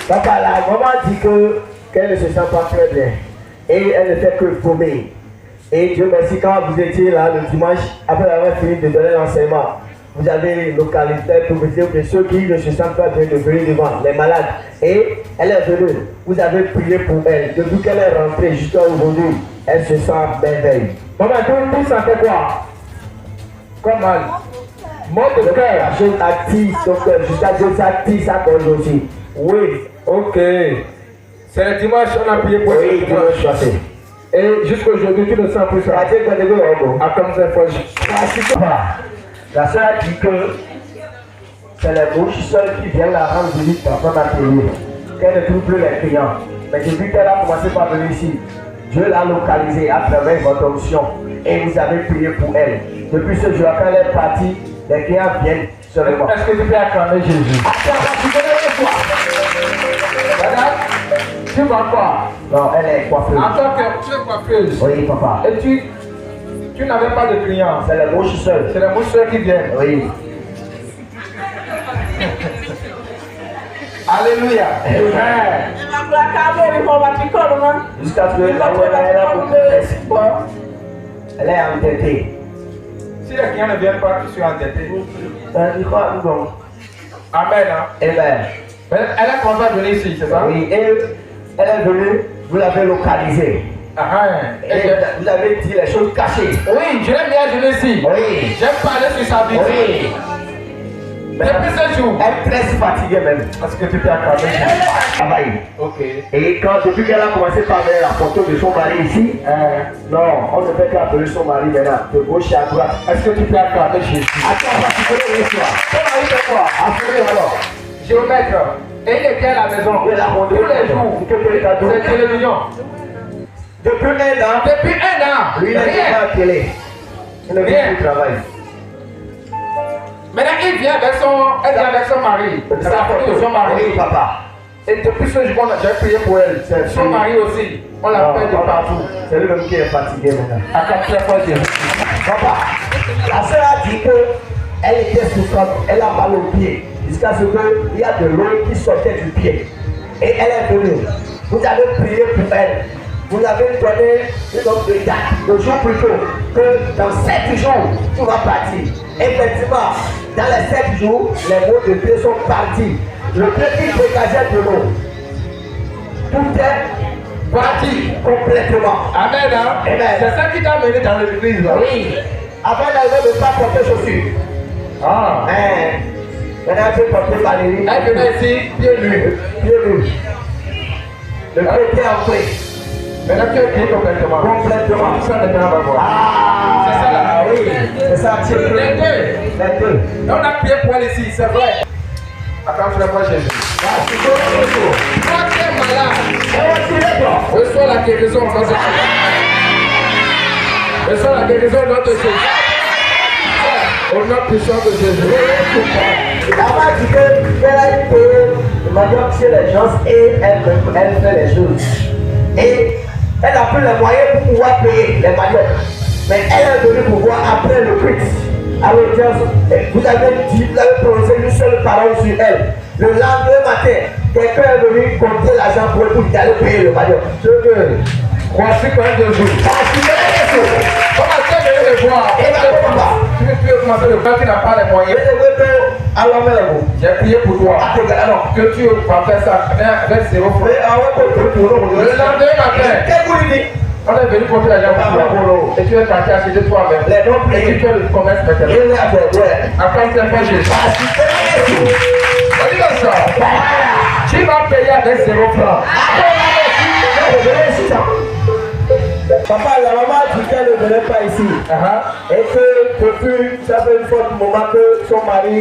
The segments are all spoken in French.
Papa, la maman dit qu'elle ne se sent pas très bien. Et elle ne fait que vomir. Et Dieu merci, quand vous étiez là le dimanche, après avoir fini de donner l'enseignement, vous avez localisé pour vous dire que ceux qui ne se sentent pas bien de venir devant, les malades. Et elle est venue, vous avez prié pour elle. Depuis qu'elle est rentrée jusqu'à aujourd'hui, elle se sent merveille. Maman, tout ça fait quoi? Comment? Mot de cœur. La chose active son cœur, jusqu'à ce que ça active sa gorge aussi. Oui, ok. C'est le dimanche, on a prié pour oui, elle. dimanche passé. Et jusqu'aujourd'hui, tu ne sens plus ça. À comme ça, la soeur a dit que c'est les bouches seules qui viennent la rendre visite dans son atelier. Qu'elle ne trouve plus les clients. Mais depuis qu'elle a commencé par venir ici, Dieu l'a localisée à travers votre onction et vous avez prié pour elle. Depuis ce jour, quand elle est partie, les clients viennent seulement. Est-ce que tu peux acclamer Jésus? Madame, tu vas quoi? Non, elle est coiffeuse. En tant que tu es coiffeuse. Oui, papa. Et tu n'avais pas de clients. C'est les mouches seules. C'est les mouches seules qui viennent. Oui. Alléluia. Amen. Jusqu'à ce elle est entêtée. Si les clients ne viennent pas, tu suis entêté. Amen. Hein? Amen. Elle a commencé à venir ici, c'est ça? Oui, et elle est venue, vous l'avez localisée. Et vous avez dit les choses cachées. Oui, je l'aime bien venir ici. Oui. J'aime parler sur sa vie. Oui. Depuis ce jour. Elle est très fatiguée même. Parce que tu t'es accordé. Travail. Ok. Et depuis qu'elle a commencé par mettre la photo de son mari ici, non, on ne fait qu'appeler son mari maintenant, de gauche à droite. Est-ce que tu peux accorder Jésus? Attends, tu peux le soir. Ton mari fait quoi? Appelez alors. Géomètre. Et il était à la maison. Tous les jours. C'est télévision. Depuis 1 an. Depuis 1 an. Lui, il est à la télé. Il ne vient plus travailler. Maintenant, elle vient avec son mari. C'est la photo de son mari. Oui, papa. Et depuis ce jour, j'ai prié pour elle. Son mari aussi. On l'appelle de partout. C'est lui-même qui est fatigué maintenant. À 4 fois, Jésus. Papa, la soeur a dit qu'elle était souffrante, elle a mal au pied. Jusqu'à ce qu'il y a de l'eau qui sortait du pied. Et elle est venue. Vous avez prié pour elle. Vous avez donné une autre date, le jour plus tôt, que dans 7 jours, tout va partir. Effectivement, dans les 7 jours, les mots de pied sont partis. Le pied qui dégageait de l'eau, tout est parti complètement. Amen. Hein? Amen. C'est ça qui t'a mené dans l'église. Oui. Avant d'arriver, ne pas porter chaussures. Ah. Maintenant, elle peut porter Valérie. Elle venait ici, pieds nus. Pieds nus. Le pied était ancré. Maintenant, tu es pieds complètement. Complètement. Ça, maintenant, on va voir. Ah, c'est ça là. Oui, c'est ça. Les deux. Les deux. On a prié pour elle ici, c'est vrai. Attends, je vais voir Jésus. Toi qui es malade, reçois la guérison en face de Jésus. Reçois la guérison au nom de Jésus. Au nom puissant de Jésus. La maman dit qu'elle a été maintenant chez les gens et elle fait les choses. Et elle n'a plus les moyens pour pouvoir payer les maniocs. Mais elle est venue pour voir après le prix. Alors, vous avez prononcé une seule parole sur elle. Le lendemain matin, quelqu'un est venu compter l'argent pour elle pour d'aller payer le manioc. Je veux. Voici quand même 2 jours. Comment tu es venu me voir? Tu veux commencer le faire, tu n'as pas les moyens. J'ai prié pour toi. Que tu vas faire ça avec 0 francs. Le lendemain matin, on est venu compter l'argent pour toi. Et tu es parti acheter toi-même. Et tu fais le commerce maintenant. Après, tu fais Jésus. On dit comme ça. Tu vas payer avec 0 francs. Papa, la maman dit qu'elle ne venait pas ici. Et que depuis, ça fait une fois de moment que son mari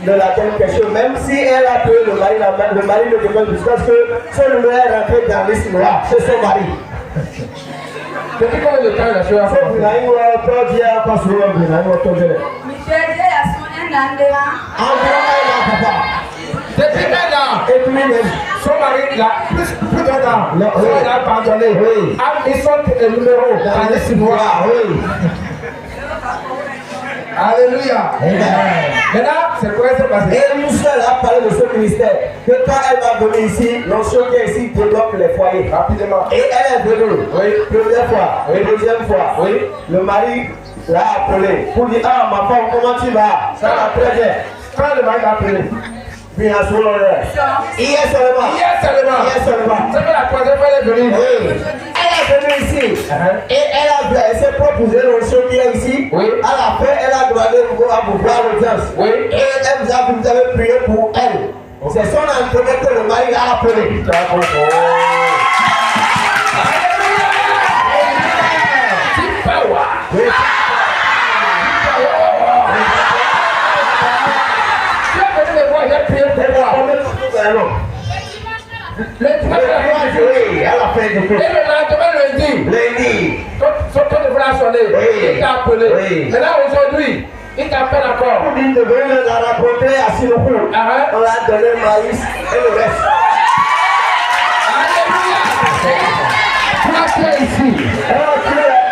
ne la donne quelque chose. Même si elle a payé le mari le demande jusqu'à ce que son numéro est rentré dans la liste noire. C'est son mari. Depuis combien de temps la chose a fait? Depuis 1 an. Et puis, son mari, là, plus d'1 an. Il a pardonné. A mis son numéro dans la liste noire. Alléluia. Maintenant, c'est quoi s'est passé? Et une seule a parlé de ce ministère. Que quand elle va venir ici, l'onction qui est ici débloque les foyers. Rapidement. Et elle est venue. Oui. Première fois. Oui. Deuxième fois. Oui. Le mari l'a appelé pour dire, ah ma femme, comment tu vas? Ça va très bien. Quand le mari l'a appelé. Bien sûr. Hier seulement. C'est que la troisième fois elle est venue. Oui. Elle est venue ici. Et elle s'est proposé l'onction qui est ici. Oui. À la fin, elle a demandé à vous voir l'audience. Oui. Et vous avez prié pour elle. C'est son entraîneur que le mari l'a appelé. Oui. Oui, à la fin du coup. Et le lendemain, lundi. Son tour de voix a sonné. Il t'a appelé. Maintenant, aujourd'hui, il t'appelle encore. Il devait la rencontrer à Sinopou. On l'a donné le maïs et le reste. Alléluia. Tu es ici.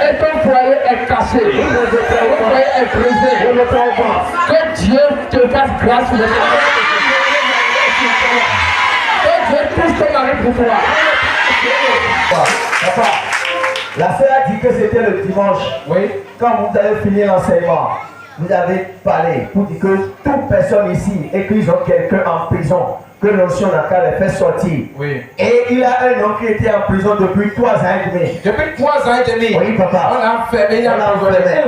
Et ton foyer est cassé. Ton foyer est brisé. Que Dieu te fasse grâce pour le que Dieu touche ton mari pour toi. Papa, la sœur a dit que c'était le dimanche. Oui. Quand vous avez fini l'enseignement, vous avez parlé pour dire que toute personne ici et qu'ils ont quelqu'un en prison, que l'onction n'a qu'à les faire sortir. Oui. Et il a un homme qui était en prison depuis 3 ans et demi. Depuis 3 ans et demi. Oui, papa. On l'a enfermé, il a emprisonné.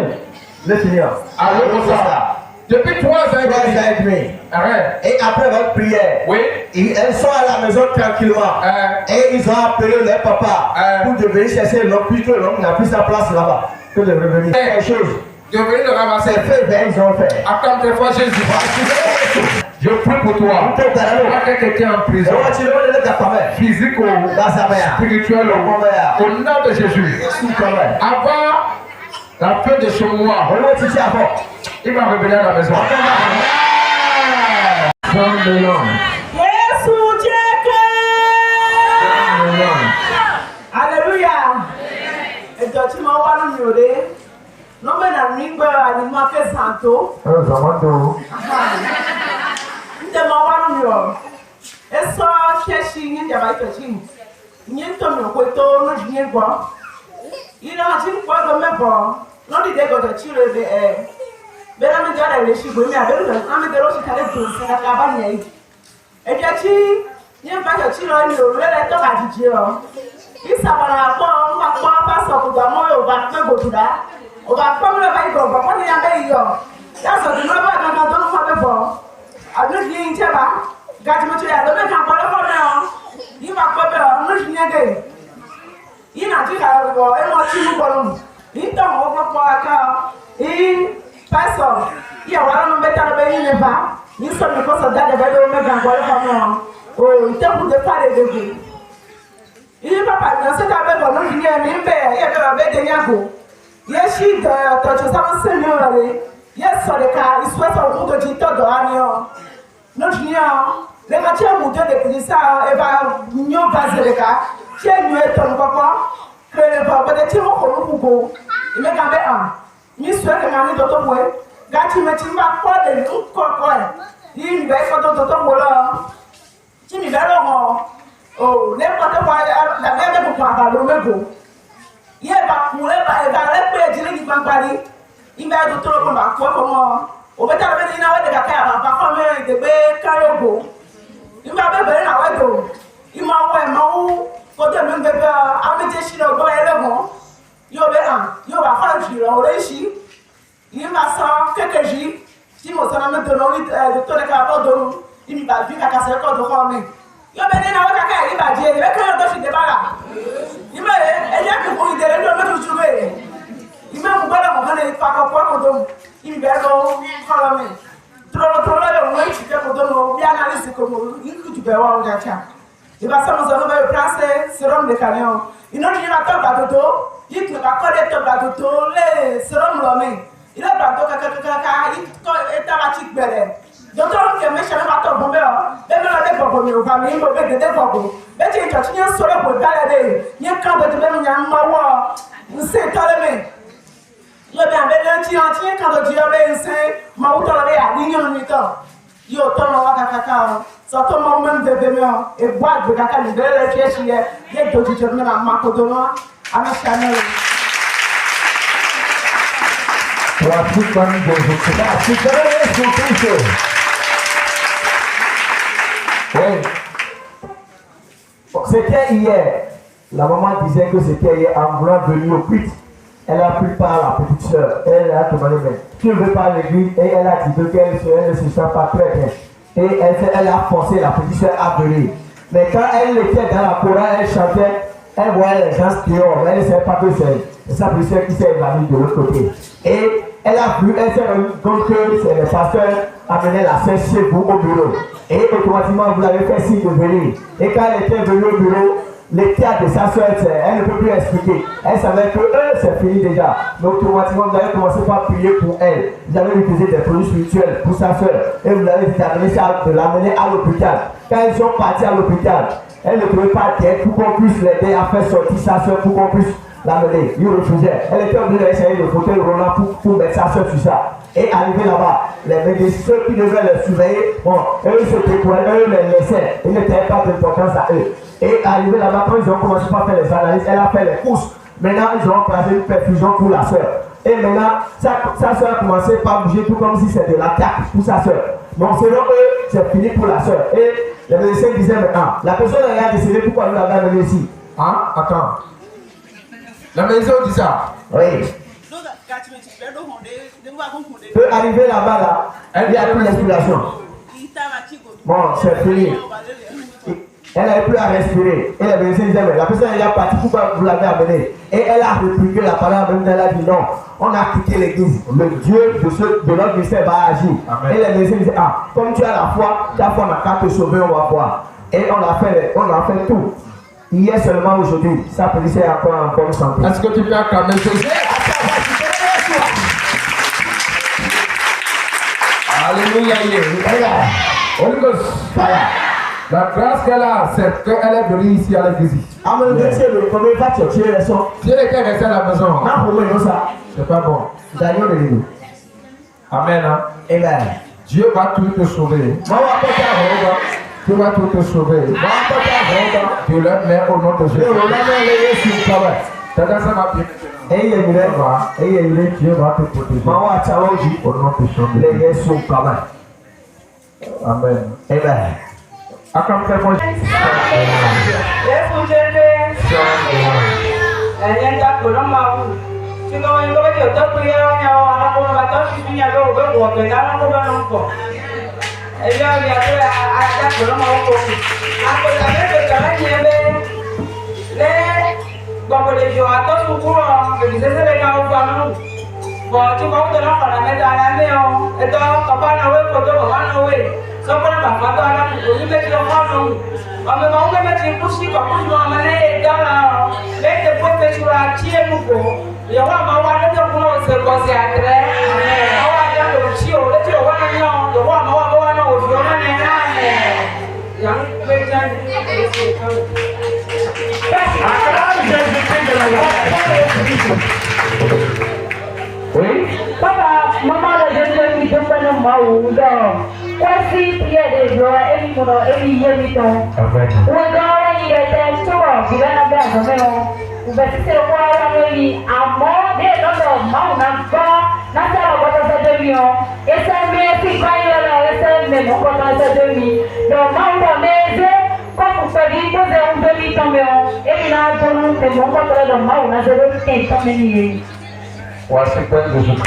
Le finir. Alors, pour ça. Depuis 3 ans et demi. Arrête. Et après votre prière, oui. Elles sont à la maison tranquillement. Et ils ont appelé leur papa pour devenir chercher l'homme, puisque l'homme n'a plus sa place là-bas. Que de revenir. Quelque chose. De venir le ramasser. C'est fait, ben ils ont fait. Attends, des fois Jésus. Je prie pour toi. Quand quelqu'un est en prison, physique ou spirituel, au nom de Jésus, avant la fin de ce mois, il va revenir à la maison. Alléluia. Et toi, tu m'as envoyé. Non, mais la nuit, il m'a fait santo. Il m'a envoyé. Et ça, chercher, il y a pas de chine. Il y a un peu de couteau, non, je viens voir. Il a un petit peu de me voir. Non, il y a des tirs de air. Mais là, il y a des chiffres, mais avec le temps, il y a des chiffres, c'est la cabane. Et puis, il y a pas de tirs, il y a des temps à dire. Il s'appelle on va pas sortir de moi, on va faire beaucoup là. On va pas me lever, on va pas y aller. Là, ça ne va pas dans le monde de bord. Alors, il y a une table. Gardez-moi, tu as le même temps pour le faire. Il va pas faire, nous, je viens de. Il a dit qu'il a un motif pour nous. Il tombe au groupe pour la car. Il passe. Il y a un mettre à la baie, il ne va. Il sont les consolateurs de baie au même pour le faire. Oh, il t'a pour de faire les deux. Il n'est pas parti dans cette affaire pour nous, il y a un père, il y a un bébé de Yago. Il y a un chien de Tochosam Seigneur, il y a sur le cas, il souhaite au bout de Tito de Agnon. Nous, les matières moutées de Pisa, et va nous passer le cas. Tiens, nous et ton papa, que le papa de Timo Koukou, il met un bé un. Ni souhaite que Marie d'auto moué, Gati me timba pas de nous, quoi. Il va être d'auto moulin. Tu m'y verras. Oh, n'importe quoi, la mère de pouvoir parler au même. Il va couler, il va aller dire qu'il va parler. Il va être tout le monde à quoi comment. Au bout de la vie, il va être capable, par contre, de faire Kayogo. Il va faire un wedo. Il m'a envoyé mon côté même de amener chez le bois et le mont. Il va faire un giro, il va sortir quelques jours. Si mon son ami de l'eau, de tout le cas, il va vivre à casser le corps de famille. Il va venir dans le caca, il va dire, il va créer un dossier de barra. Il va dire que vous lui donnez le trouver. Il m'a dit que vous pas comprendre. Il va faire trop le moins tu peux donner bien analyser comme il peut voir au gacha. Il va s'en aller au français, sérum de camion. Il n'a pas de dos, il ne va pas connaître de dos, les sérum l'homme. Il a pas de caca, il est à la tique belle. Docteur, qui est méchant, va te bomber. Même la tête pour nous, famille, il va être des bobos. Mais tu es un seul pour balader. Il y a un camp de même, il y a un mawa. Vous savez, Yo bien ben ti entier quand Dieu ben c'est ma ou tolo be a dignon ni to. Yo to no wa kaka so to mo mem de me e boa de kaka ni le chechi ye do ti na ma ko do no ana channel. C'était hier. La maman disait que c'était hier en voulant venir au culte. Elle a pris part à la petite soeur. Elle a demandé, mais tu ne veux pas à l'église? Et elle a dit qu'elle ne se sent pas très bien. Et elle a forcé la petite soeur à venir. Mais quand elle était dans la chorale, elle chantait, elle voyait les gens dehors. Elle ne savait pas que c'est sa petite soeur qui s'est évanouie de l'autre côté. Et elle a vu, elle s'est rendue compte que le pasteur amenait la soeur chez vous au bureau. Et automatiquement, vous l'avez fait signe de venir. Et quand elle était venue au bureau, les théâtres de sa soeur, elle ne peut plus expliquer. Elle savait que c'est fini déjà. Mais automatiquement, vous avez commencé par prier pour elle. Vous avez utilisé des produits spirituels pour sa soeur. Et vous l'avez dit de l'amener à l'hôpital. Quand ils sont partis à l'hôpital, elle ne pouvait pas être pour qu'on puisse l'aider à faire sortir sa soeur, pour qu'on puisse l'amener. Il refusait. Elle était obligée d'essayer le fauteuil roulant pour mettre sa soeur sur ça. Et arrivé là-bas, les médecins qui devaient les surveiller, bon, eux se décourageaient, eux les laissaient. Ils n'étaient pas d'importance à eux. Et arrivé là-bas, quand ils ont commencé par faire les analyses, elle a fait les courses. Maintenant, ils ont placé une perfusion pour la soeur. Et maintenant, sa soeur a commencé par bouger tout comme si c'était de l'attaque pour sa soeur. Donc selon eux, c'est fini pour la soeur. Et les médecins disaient maintenant, la personne a décidé pourquoi nous l'avons amené ici. Hein? Attends. La maison dit ça. Oui. Peut arriver là-bas, là, il n'y a plus d'inspiration. Bon, c'est fini. Elle n'avait plus à respirer. Et les médecins disaient, mais la personne est partie, pourquoi vous l'avez amenée? Et elle a répliqué la parole, même elle a dit non, on a quitté l'église. Le Dieu de notre ministère va agir. Amen. Et les médecins disaient, ah, comme tu as la foi, on n'a qu'à te sauver, on va voir. Et on a fait tout. Hier seulement aujourd'hui, sa police est encore en bonne santé. Est-ce que tu peux acclamer Jésus? Alléluia. Holy Ghost. La grâce qu'elle a, c'est qu'elle est venue ici à l'église. Si elle était restée à la maison, c'est pas bon. Amen. Amen. Dieu va tout te sauver. Dieu va tout te sauver. Tu le mets au nom de Jésus. C'est-à-dire ça va bien. Dieu va te protéger. Au nom de Jésus. Amen. Amen. Acclame très fort. Sọ́kọ́nà bàbá tó alákòókò yìí bẹ́ẹ̀ tí ó kọ́ lóhùn. Ọmọ ìmọ̀ ń bẹ́ẹ̀ tí kú sí kọ̀kúrú mọ́ ọmọ lẹ́yìn ìdára ọ̀ lẹ́yìn tó fẹ́ tí wọ́n ti ẹ̀ nùkò. Ìyàwó àmọ́ wa lẹ́tọ̀ fún ọ̀sẹ̀ kọ̀ọ̀sẹ̀ àtẹ̀rẹ́. Ọwọ́ ajá lò sí o létí òwò náà yàn. Ìyàwó àmọ́ wa bọ́ wa náà òfin ọmọ náà yàn án. Ìyàwó gbé jáde èsì ìtàn. Papa, maman a déjà mis de peine au maou, quasi prière de joie, et nous avons émis le temps. Où est-ce qu'il était tout, il a la belle maison. Vous pouvez se voir à lui, à mort, et notre maou n'a pas, n'a pas la de million. Et ça met si quand il a la SL, mais mon compte de demi. Donc, maou va m'aider, comme vous savez, vous avez un demi tombé, et il a un peu de mon compte de maou, n'a zéro qui tombé. Voici quoi de Jésus.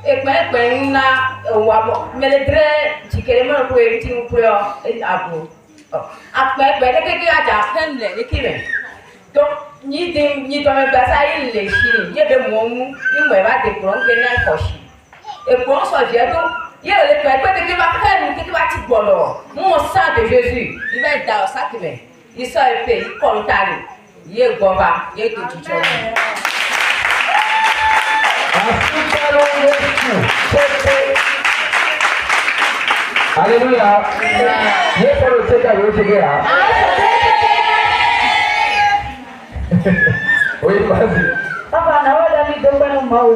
Ekpekpe na wa meledre jikere mo ko eri ti mo pe o abo akpekpe de keke aja kenle ni kire to ni de ni to me gba sai le shi ni je be mo mu ni mo ba de kuro nke na ko shi Et pour en soit Dieu, il y a le père qui va faire nous, qui va te boire. Mon sang de Jésus, il va être dans ça qui met. Il sort le pays, il compte à lui. Il est goba, il est tout tout. Alléluia. Dieu pour le secret de Dieu. Oui, vas-y. Papa, na wada mi do banu mau.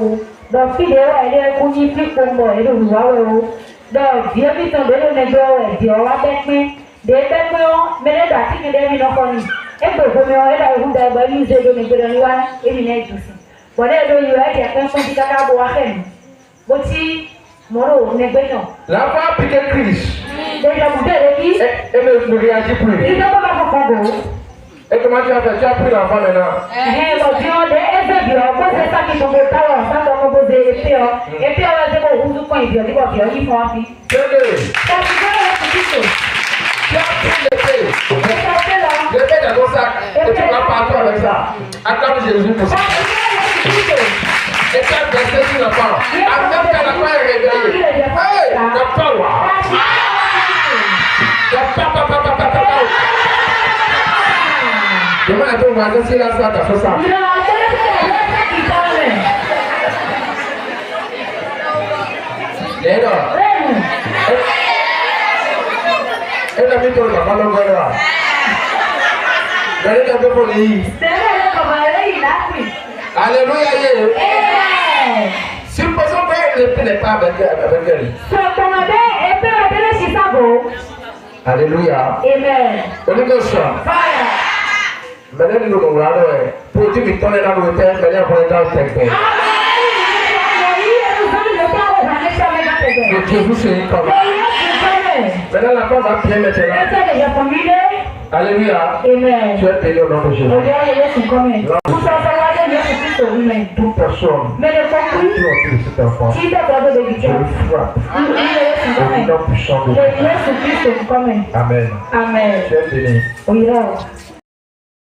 Do fi de wa ile ku ni fi ko mo ile wa we o. Do vie mi ton de ne do we di o wa be pin. De be pin o me le da ti mi de mi no ko ni. E gbo go mi o e da hu da ba ni ze do ni gbe ni wa e mi na ju si. Bo de do yo e de pin fun ti kaka bo wa fe mi. Bo ti moro ne gbe no. La femme pique Christ. De la bu de ki. Et me réagit plus. Ni do ba ko go. Et comment tu as fait? Tu as pris l'enfant maintenant. Bon Dieu, des ébio, posez ça qui tombe au talon, ça tombe au posé, et puis on va dire qu'on vous point, il faut il faut un peu. Tenez. Ça vous donne la petite chose. Tu as pris l'épée. Et ça fait là. L'épée dans ton sac. Et tu vas partir avec ça. Acclame Jésus pour ça. Et tu as versé sur l'enfant. Après que l'enfant est réveillé. Hey, t'as pas là. T'as pas. Demain, tu vas dire là, ça, t'as fait ça. Et la méthode, la balle au gars. Regardez un peu pour les. Alléluia. Supposons que l'épée n'est pas avec elle. Alléluia. Amen. Holy Ghost. Fire. Maintenant, nous nous regardons. Pour dire que tu es dans le terre, mais il y a un point dans le terre. Que Dieu vous soit comme ça. Maintenant, la femme va bien maintenant. Alléluia. Amen. Tu es payé au nom de Jésus. Toute personne Mais le compris, qui a tué cet enfant, qui t'a donné de je le frappe. Au nom puissant de Jésus. Amen. Amen. Tu es béni. Oui, là.